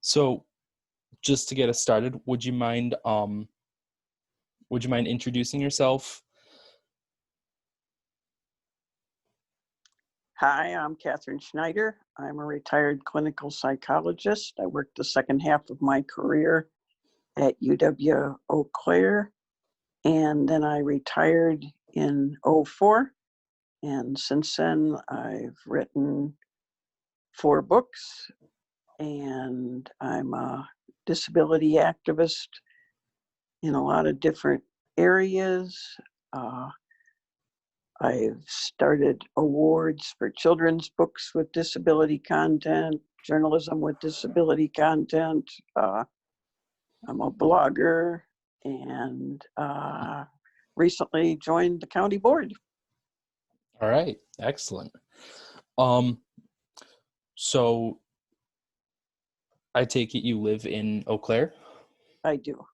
So just to get us started, would you mind introducing yourself? Hi, I'm Katherine Schneider. I'm a retired clinical psychologist. I worked the second half of my career at UW Eau Claire, and then I retired in '04. And since then, I've written 4 books, and I'm a disability activist in a lot of different areas. Uh, I've started awards for children's books with disability content, journalism with disability content. I'm a blogger and recently joined the county board. All right, excellent. So I take it you live in Eau Claire. I do.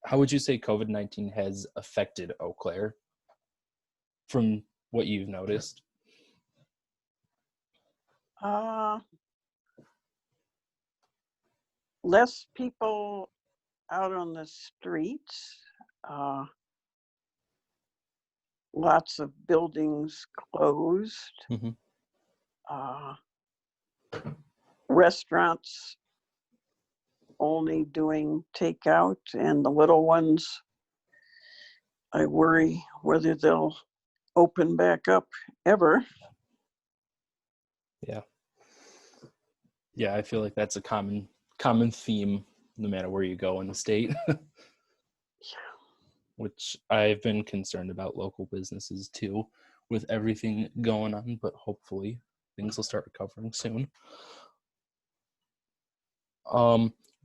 How would you say COVID-19 has affected Eau Claire from what you've noticed? Less people out on the streets. Lots of buildings closed. Mm-hmm. Restaurants only doing takeout, and the little ones, I worry whether they'll open back up ever. Yeah, I feel like that's a common theme no matter where you go in the state. Which I've been concerned about local businesses too, with everything going on, but hopefully things will start recovering soon.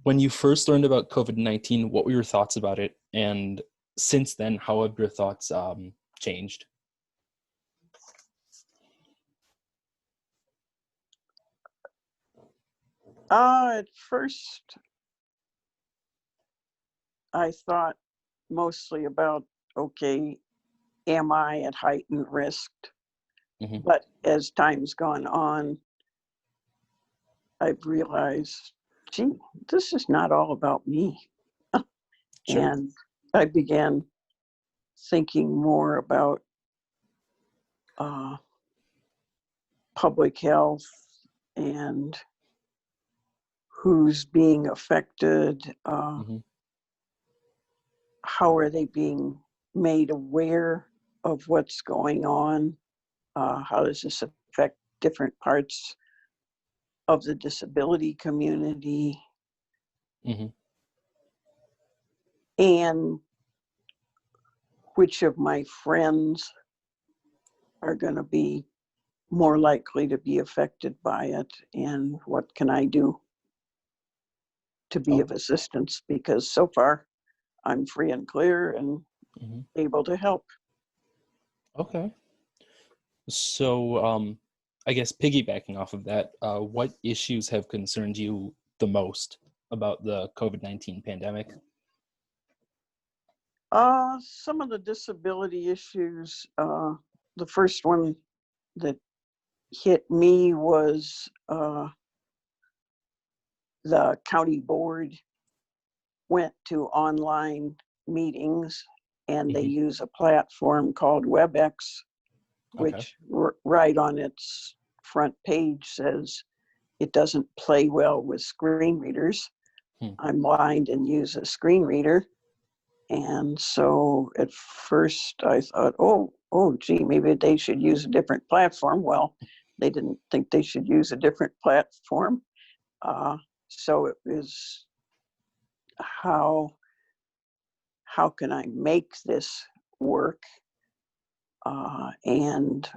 When you first learned about COVID-19, what were your thoughts about it? And since then, how have your thoughts changed? At first, I thought mostly about, okay, am I at heightened risk? Mm-hmm. But as time's gone on, I've realized, gee, this is not all about me. Sure. And I began thinking more about public health and who's being affected. Mm-hmm. How are they being made aware of what's going on? How does this affect different parts of the disability community? Mm-hmm. And which of my friends are going to be more likely to be affected by it, and what can I do to be of assistance? Because so far I'm free and clear and Mm-hmm. able to help. Okay. So, I guess piggybacking off of that, what issues have concerned you the most about the COVID-19 pandemic? Some of the disability issues, the first one that hit me was the county board went to online meetings, and they use a platform called WebEx, which right on its front page says it doesn't play well with screen readers. I'm blind and use a screen reader. And so at first I thought, oh, gee, maybe they should use a different platform. Well, they didn't think they should use a different platform. So it was how can I make this work? And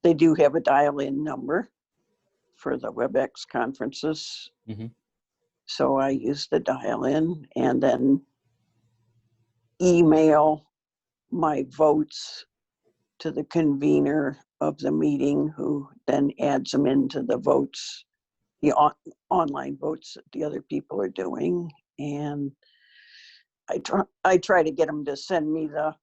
they do have a dial-in number for the WebEx conferences. Mm-hmm. So I use the dial-in and then email my votes to the convener of the meeting, who then adds them into the votes, the online votes that the other people are doing. And I try to get them to send me the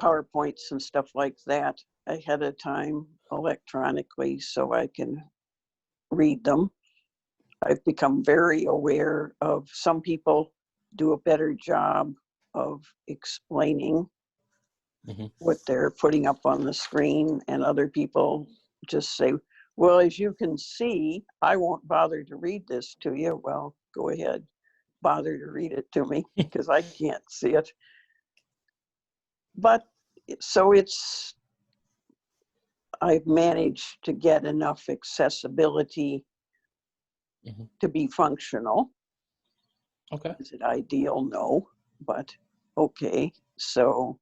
PowerPoints and stuff like that ahead of time electronically so I can read them. I've become very aware of some people do a better job of explaining what they're putting up on the screen, and other people just say, well, as you can see, I won't bother to read this to you. Well, go ahead, bother to read it to me because I can't see it. But so I've managed to get enough accessibility to be functional. Okay. Is it ideal? No, but okay. So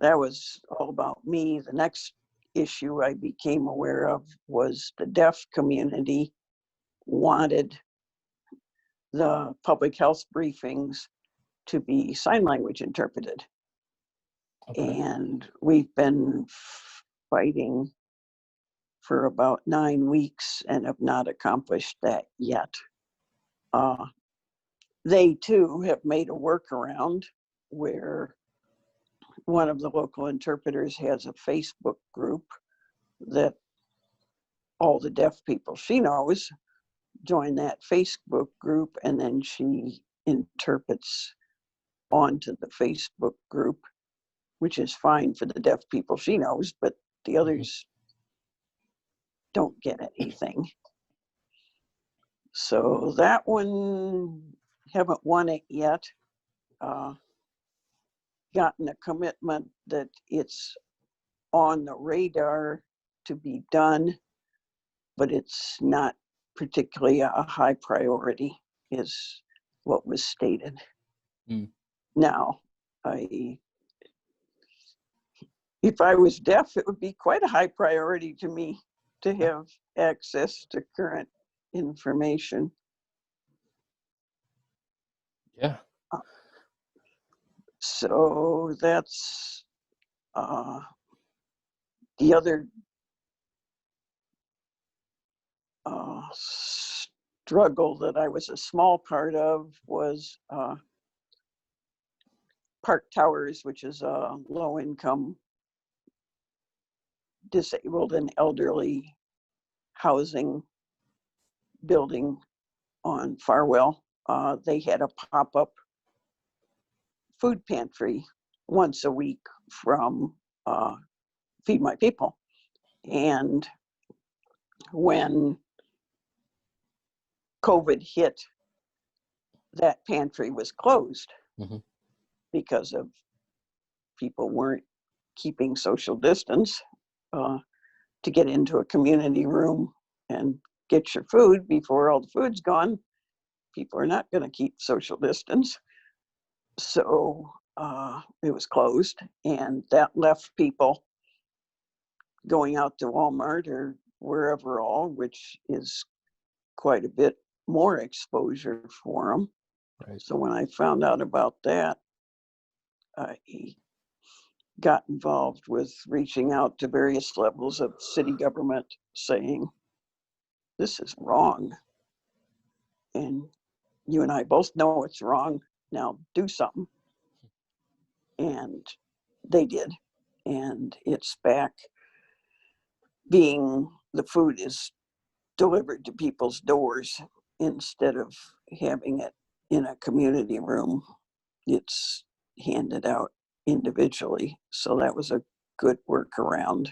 that was all about me. The next issue I became aware of was the deaf community wanted the public health briefings to be sign language interpreted. Okay. And we've been fighting for about 9 weeks and have not accomplished that yet. They too have made a workaround where one of the local interpreters has a Facebook group that all the deaf people she knows join that Facebook group, and then she interprets onto the Facebook group, which is fine for the deaf people she knows, but the others don't get anything. So that one, haven't won it yet. Gotten a commitment that it's on the radar to be done, but it's not particularly a high priority, is what was stated. Now, if I was deaf, it would be quite a high priority to me to have access to current information. Yeah. So that's the other struggle that I was a small part of was Park Towers, which is a low-income, disabled and elderly housing building on Farwell. They had a pop-up food pantry once a week from Feed My People. And when COVID hit, that pantry was closed because of people weren't keeping social distance. To get into a community room and get your food before all the food's gone, people are not going to keep social distance. So it was closed, and that left people going out to Walmart or wherever all, which is quite a bit more exposure for them. Right. So when I found out about that, I got involved with reaching out to various levels of city government saying, this is wrong. And you and I both know it's wrong. Now do something. And they did. And it's back being the food is delivered to people's doors instead of having it in a community room. It's handed out individually. So that was a good workaround.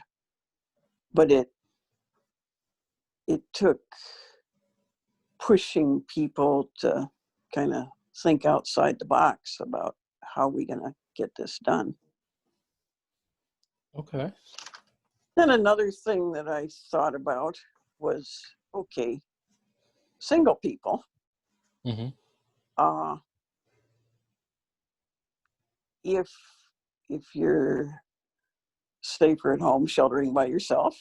But it took pushing people to kind of think outside the box about how we're going to get this done. Okay. Then another thing that I thought about was, okay, single people. If you're safer at home, sheltering by yourself,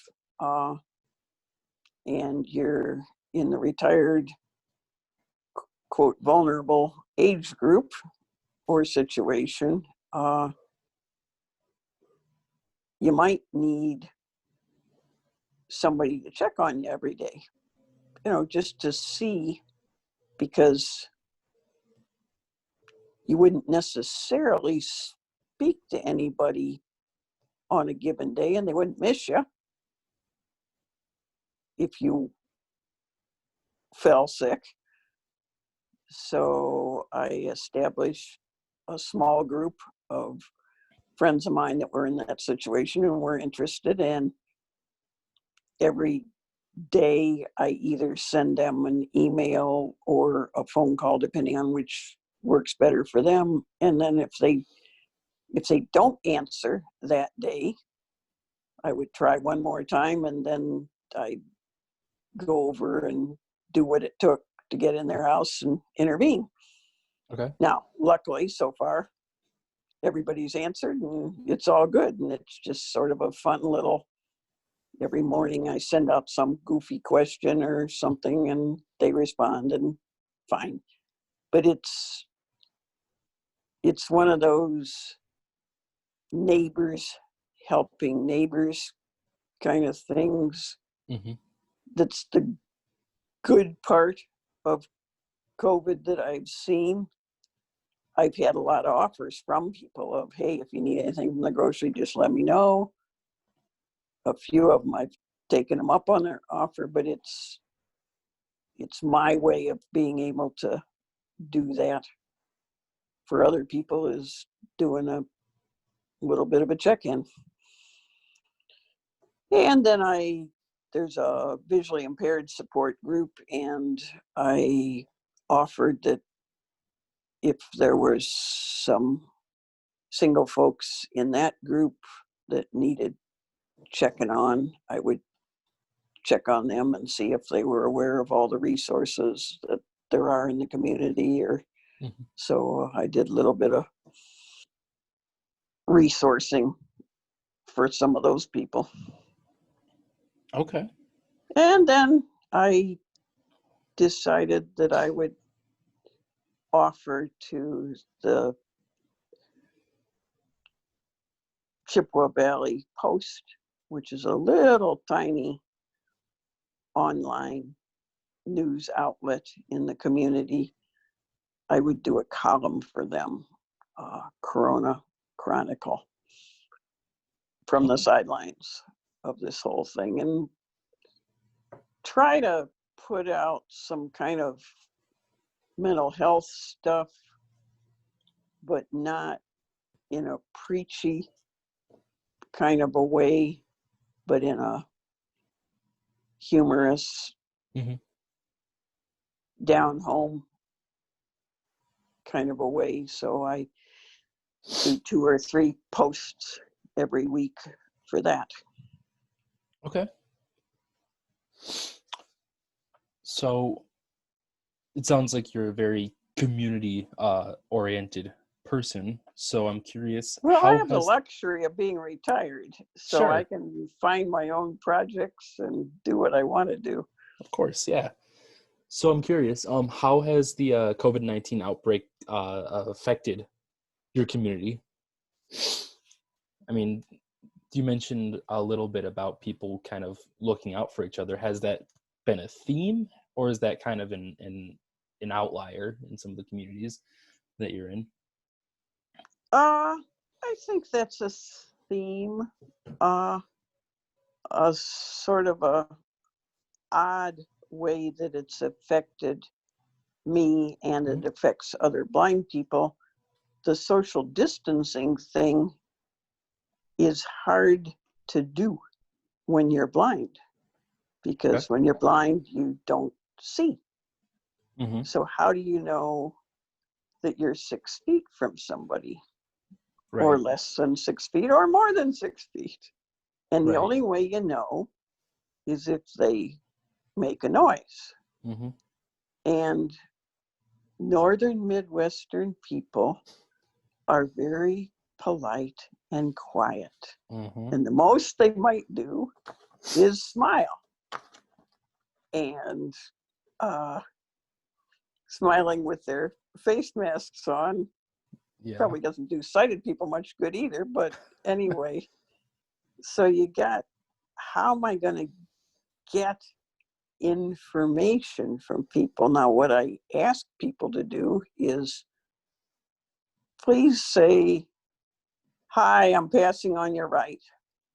and you're in the retired, quote, vulnerable age group or situation, you might need somebody to check on you every day, just to see, because you wouldn't necessarily speak to anybody on a given day, and they wouldn't miss you if you fell sick. So I established a small group of friends of mine that were in that situation and were interested. And every day I either send them an email or a phone call, depending on which works better for them. And then if they don't answer that day, I would try one more time, and then I'd go over and do what it took to get in their house and intervene. Okay. Now, luckily, so far, everybody's answered and it's all good. And it's just sort of a fun little, every morning I send out some goofy question or something and they respond, and fine. But it's one of those neighbors helping neighbors kind of things. Mm-hmm. That's the good part of COVID that I've seen. I've had a lot of offers from people of, hey, if you need anything from the grocery, just let me know. A few of them, I've taken them up on their offer, but it's my way of being able to do that for other people, is doing a little bit of a check-in. And then there's a visually impaired support group, and I offered that if there was some single folks in that group that needed checking on, I would check on them and see if they were aware of all the resources that there are in the community. Or Mm-hmm. so I did a little bit of resourcing for some of those people. Okay. And then I decided that I would offer to the Chippewa Valley Post, which is a little tiny online news outlet in the community. I would do a column for them, Corona Chronicle, from the sidelines of this whole thing, and try to put out some kind of mental health stuff, but not in a preachy kind of a way, but in a humorous, Mm-hmm. down home kind of a way. So I do 2 or 3 posts every week for that. Okay. So it sounds like you're a very community oriented person. So I'm curious, Well, I have the luxury of being retired, so Sure. I can find my own projects and do what I want to do. Of course, yeah. So I'm curious, how has the COVID-19 outbreak affected your community? I mean, you mentioned a little bit about people kind of looking out for each other. Has that been a theme, or is that kind of an outlier in some of the communities that you're in? I think that's a theme, a sort of a odd way that it's affected me and Mm-hmm. it affects other blind people. The social distancing thing is hard to do when you're blind, because when you're blind, you don't see. Mm-hmm. So how do you know that you're 6 feet from somebody, Right. or less than 6 feet, or more than 6 feet? And the Right. only way you know is if they make a noise. Mm-hmm. And northern Midwestern people are very polite and quiet. Mm-hmm. And the most they might do is smile. And smiling with their face masks on probably doesn't do sighted people much good either. But anyway, so you got, how am I going to get information from people? Now, what I ask people to do is, please say, hi, I'm passing on your right.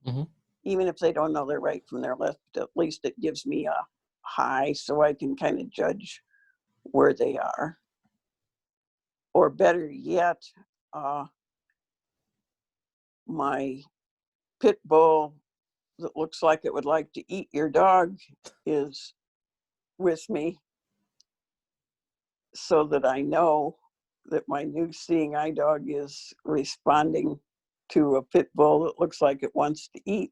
Mm-hmm. Even if they don't know their right from their left, at least it gives me a high so I can kind of judge where they are. Or better yet, my pit bull that looks like it would like to eat your dog is with me, so that I know that my new seeing eye dog is responding to a pit bull that looks like it wants to eat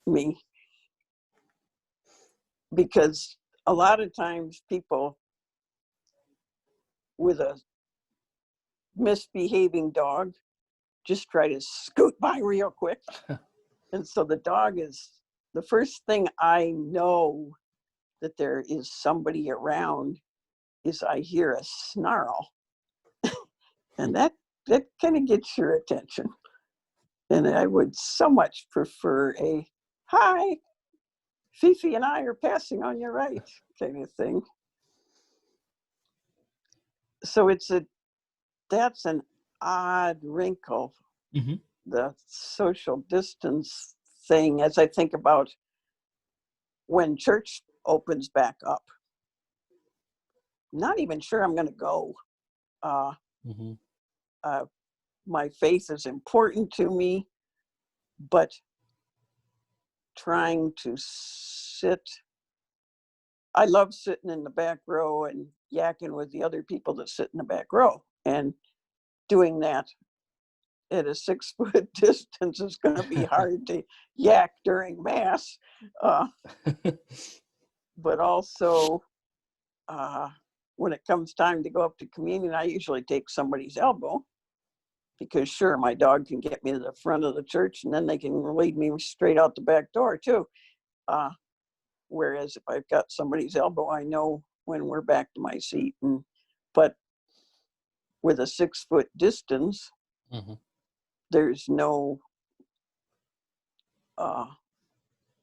me. Because a lot of times people with a misbehaving dog just try to scoot by real quick. And so the dog is the first thing I know that there is somebody around is I hear a snarl. And that kind of gets your attention. And I would so much prefer a hi, Fifi and I are passing on your right kind of thing. So that's an odd wrinkle, Mm-hmm. the social distance thing, as I think about when church opens back up. Not even sure I'm going to go. Mm-hmm. My faith is important to me, but trying to sit, I love sitting in the back row and yakking with the other people that sit in the back row. And doing that at a 6-foot distance is going to be hard to yak during Mass. But also, when it comes time to go up to communion, I usually take somebody's elbow, because sure, my dog can get me to the front of the church and then they can lead me straight out the back door too. Whereas if I've got somebody's elbow, I know when we're back to my seat. But with a 6-foot distance, Mm-hmm. there's no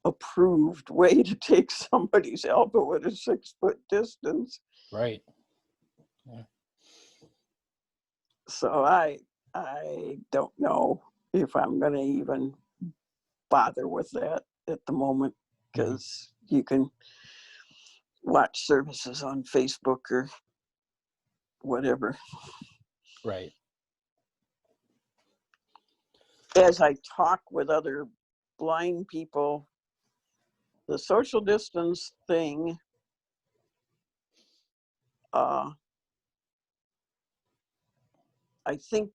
approved way to take somebody's elbow at a 6-foot distance. Right. Yeah. So I don't know if I'm going to even bother with that at the moment, because you can watch services on Facebook or whatever. Right. As I talk with other blind people, the social distance thing, I think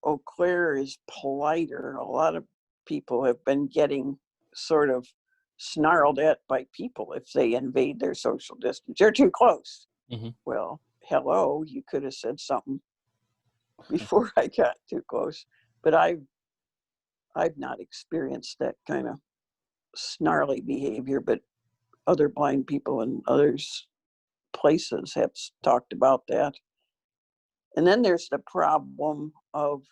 Eau Claire is politer. A lot of people have been getting sort of snarled at by people if they invade their social distance. You're too close. Mm-hmm. Well, hello, you could have said something before I got too close. But I've not experienced that kind of snarly behavior, but other blind people in others places have talked about that. And then there's the problem of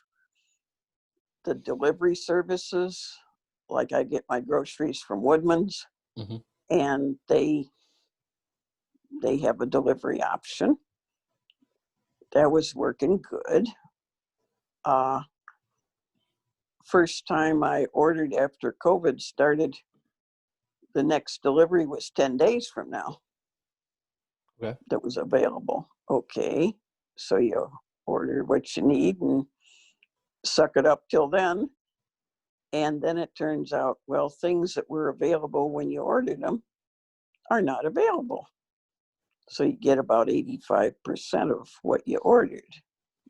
the delivery services. Like I get my groceries from Woodman's, Mm-hmm. and they have a delivery option. That was working good. First time I ordered after COVID started, the next delivery was 10 days from now. Okay. That was available. Okay, so you order what you need and suck it up till then. And then it turns out, well, things that were available when you ordered them are not available. So you get about 85% of what you ordered.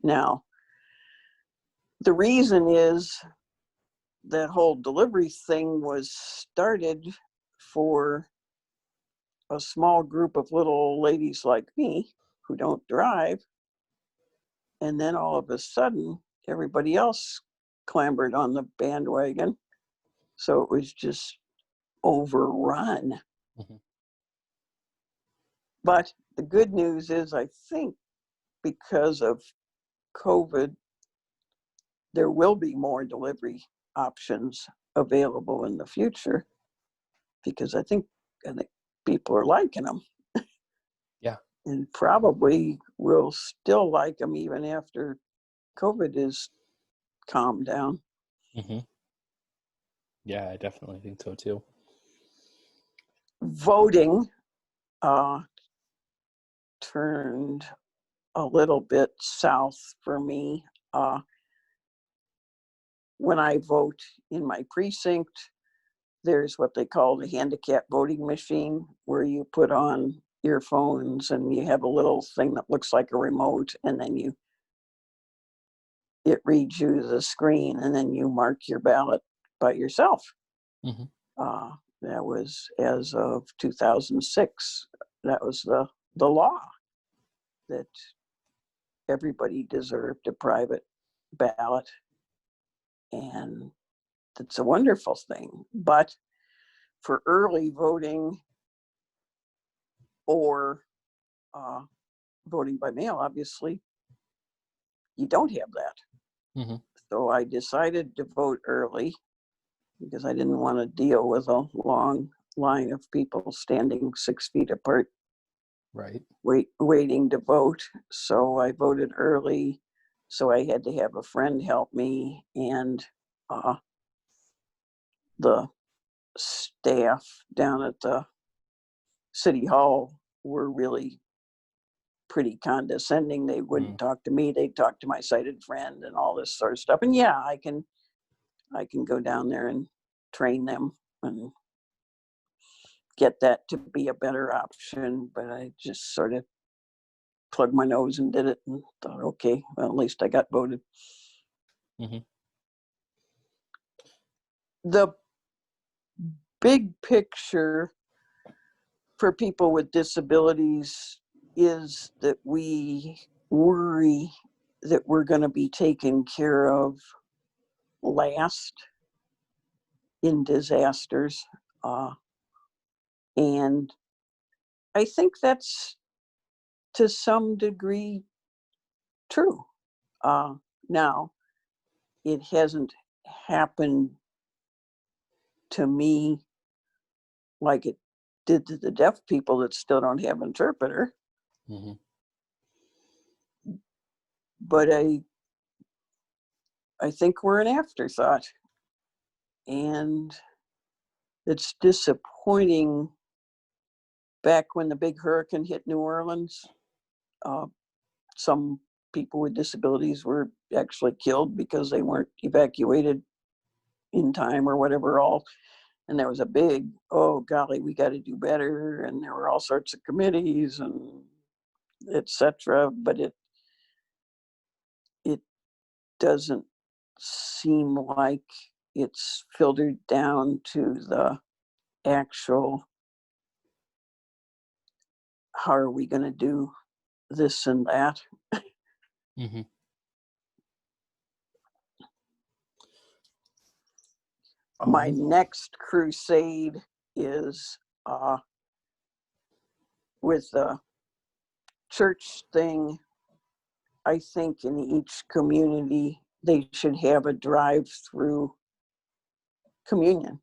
Now, the reason is that whole delivery thing was started for a small group of little old ladies like me who don't drive. And then all of a sudden, everybody else clambered on the bandwagon. So it was just overrun. Mm-hmm. But the good news is, I think because of COVID, there will be more delivery options available in the future, because I think people are liking them. Yeah. And probably will still like them even after COVID is calmed down. Mm-hmm. Yeah, I definitely think so too. Voting turned a little bit south for me. When I vote in my precinct, there's what they call the handicap voting machine, where you put on earphones and you have a little thing that looks like a remote, and then it reads you the screen, and then you mark your ballot by yourself. Mm-hmm. That was as of 2006. That was the law, that everybody deserved a private ballot, and it's a wonderful thing. But for early voting or voting by mail, obviously, you don't have that. Mm-hmm. So I decided to vote early because I didn't want to deal with a long line of people standing 6 feet apart Right. waiting to vote. So I voted early. So I had to have a friend help me, and the staff down at the city hall were really pretty condescending. They wouldn't talk to me. They'd talk to my sighted friend and all this sort of stuff. And yeah, I can go down there and train them and get that to be a better option. But I just sort of plugged my nose and did it and thought, okay, well, at least I got voted. Mm-hmm. The big picture for people with disabilities is that we worry that we're going to be taken care of last in disasters. And I think that's to some degree true. Now, it hasn't happened to me like it did to the deaf people that still don't have an interpreter. Mm-hmm. But I think we're an afterthought. And it's disappointing. Back when the big hurricane hit New Orleans, some people with disabilities were actually killed because they weren't evacuated in time or whatever all. And there was a big, oh golly, we got to do better. And there were all sorts of committees and etc. But it doesn't seem like it's filtered down to the actual, how are we going to do this and that. Mm-hmm. My next crusade is with the church thing. I think in each community they should have a drive-through communion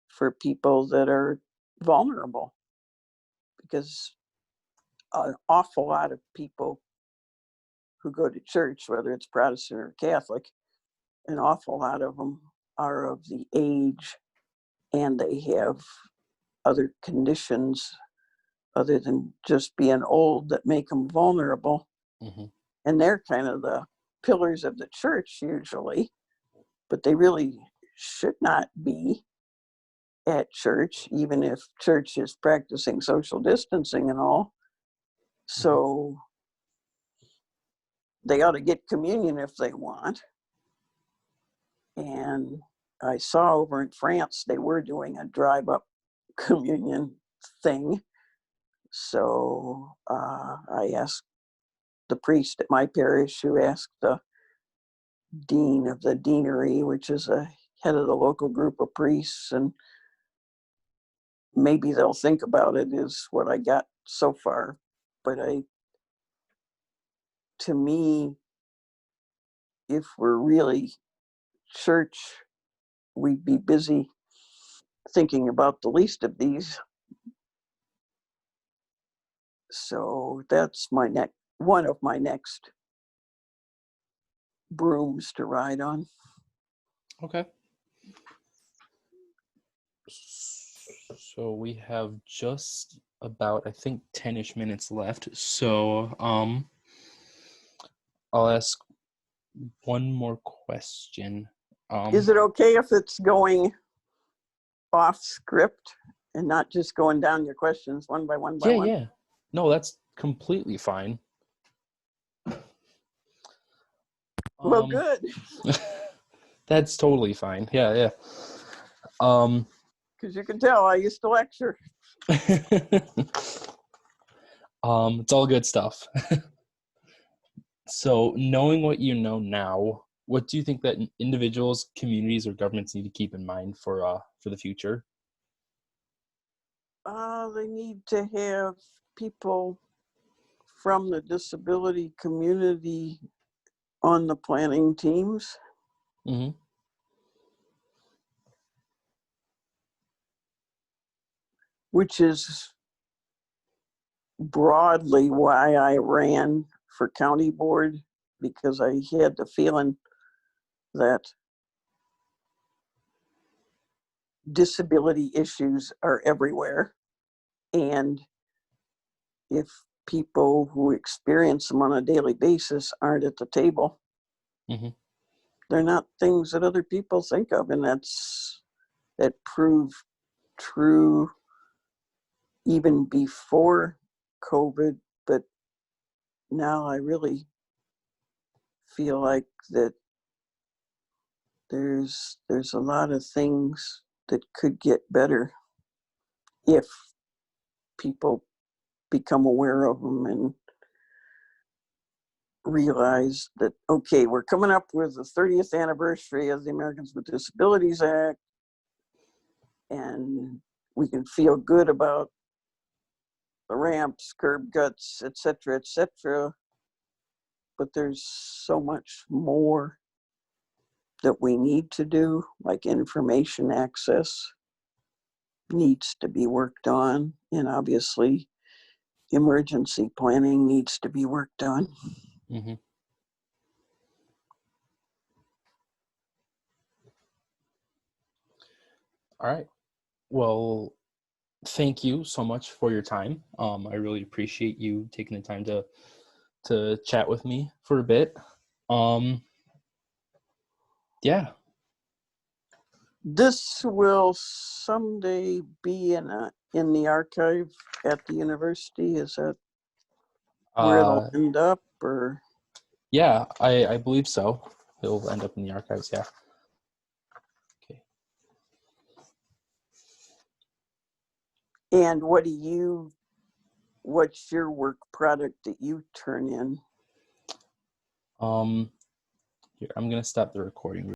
for people that are vulnerable, because an awful lot of people who go to church, whether it's Protestant or Catholic, an awful lot of them are of the age and they have other conditions other than just being old that make them vulnerable. Mm-hmm. And they're kind of the pillars of the church usually, but they really should not be at church, even if church is practicing social distancing and all. So they ought to get communion if they want. And I saw over in France, they were doing a drive-up communion thing. So I asked the priest at my parish, who asked the dean of the deanery, which is a head of the local group of priests, and maybe they'll think about it, is what I got so far. But to me, if we're really church, we'd be busy thinking about the least of these. So that's one of my next brooms to ride on. Okay. So we have just about, I think, 10-ish minutes left. So I'll ask one more question. Is it okay if it's going off script and not just going down your questions one by one by one? Yeah. No, that's completely fine. Well, good. That's totally fine. Yeah. Because you can tell I used to lecture. It's all good stuff. So, knowing what you know now, what do you think that individuals, communities, or governments need to keep in mind for the future? They need to have people from the disability community on the planning teams. Mm-hmm. Which is broadly why I ran for county board, because I had the feeling that disability issues are everywhere. And if people who experience them on a daily basis aren't at the table, Mm-hmm. they're not things that other people think of. And that proved true even before COVID. But now I really feel like that there's a lot of things that could get better if people become aware of them and realize that, okay, we're coming up with the 30th anniversary of the Americans with Disabilities Act, and we can feel good about the ramps, curb cuts, etc., but there's so much more that we need to do, like information access needs to be worked on, and obviously emergency planning needs to be worked on. Mm-hmm. All right. Well, thank you so much for your time. I really appreciate you taking the time to chat with me for a bit. Yeah. This will someday be in the archive at the university. Is that where it'll Uh, end up, or? yeah, I believe so. It'll end up in the archives. Yeah. Okay. And what's your work product that you turn in? Here, I'm gonna stop the recording.